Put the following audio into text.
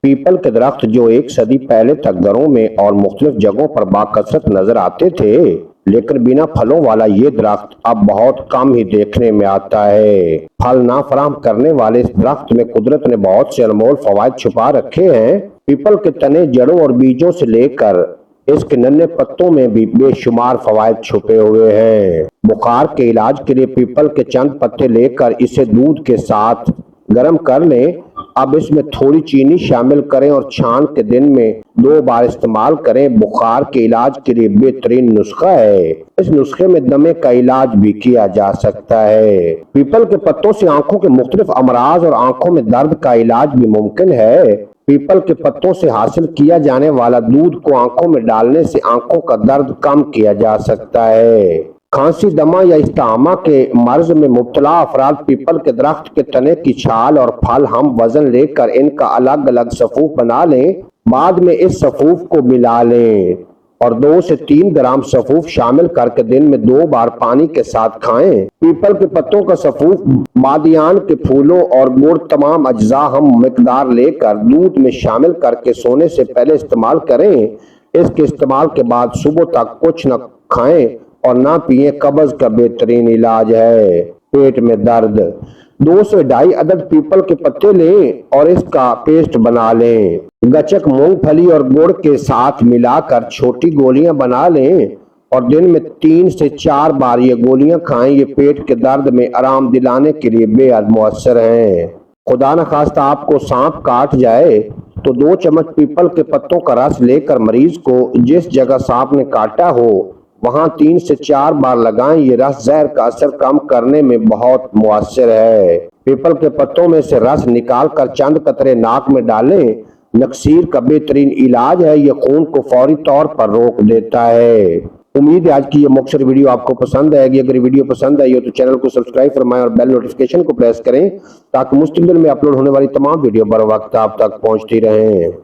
People के दरख्त जो एक सदी पहले तक घरों में और मुख्तलिफ जगहों पर बाकसरत नजर आते थे, लेकिन बिना फलों वाला ये दरख्त अब बहुत कम ही देखने में आता है। फल ना फराहम करने वाले इस दरख्त में कुदरत ने बहुत से अनमोल फवायद छुपा रखे हैं। पीपल के तने, जड़ों और बीजों से लेकर इसके नन्हे पत्तों में भी बेशुमार फवायद छुपे हुए हैं। बुखार के इलाज के लिए पीपल के चंद पत्ते लेकर इसे दूध के साथ गर्म कर लें। अब इसमें थोड़ी चीनी शामिल करें और छान के दिन में 2 बार इस्तेमाल करें। बुखार के इलाज के लिए बेहतरीन नुस्खा है। इस नुस्खे में दमे का इलाज भी किया जा सकता है। पीपल के पत्तों से आंखों के मुख्तलिफ अमराज और आंखों में दर्द का इलाज भी मुमकिन है। पीपल के पत्तों से हासिल किया जाने वाला दूध को आंखों में डालने से आंखों का दर्द कम किया जा सकता है। खांसी, दमा या इस्तेमा के मर्ज में मुब्तला अफराद पीपल के दरख्त के तने की छाल और फल हम वजन लेकर इनका अलग अलग सफूफ बना लें। बाद में इस सफूफ को मिला लें और 2 से 3 ग्राम सफूफ शामिल करके दिन में 2 बार पानी के साथ खाएं। पीपल के पत्तों का सफूफ, बादियान के फूलों और गुड़ तमाम अज्जा हम मिकदार लेकर दूध में शामिल करके सोने से पहले इस्तेमाल करें। इसके इस्तेमाल के बाद सुबह तक कुछ न खाएं और ना पिए। कब्ज का बेहतरीन इलाज है। पेट में दर्द, 2 से 2.5 अदद पीपल के पत्ते लें और इसका पेस्ट बना लें। गचक, मूंगफली और गुड़ के साथ मिलाकर छोटी गोलियां बना लें और दिन में 3 से 4 बार ये गोलियां खाएं। ये पेट के दर्द में आराम दिलाने के लिए बेहद मुअस्सर हैं। खुदा न खास्ता आपको सांप काट जाए तो 2 चम्मच पीपल के पत्तों का रस लेकर मरीज को जिस जगह सांप ने काटा हो वहां 3 से 4 बार लगाएं। ये रस जहर का असर कम करने में बहुत मुअस्सर है। पीपल के पत्तों में से रस निकाल कर चंद कतरे नाक में डालें। नक्सीर का बेहतरीन इलाज है। ये खून को फौरी तौर पर रोक देता है। उम्मीद है आज की ये मुख्तसर वीडियो आपको पसंद आएगी। अगर वीडियो पसंद आई हो तो चैनल को सब्सक्राइब फरमाएं और बेल नोटिफिकेशन को प्रेस करें ताकि मुस्तकिल में अपलोड होने वाली तमाम वीडियो बर वक्त आप तक पहुंचती रहें।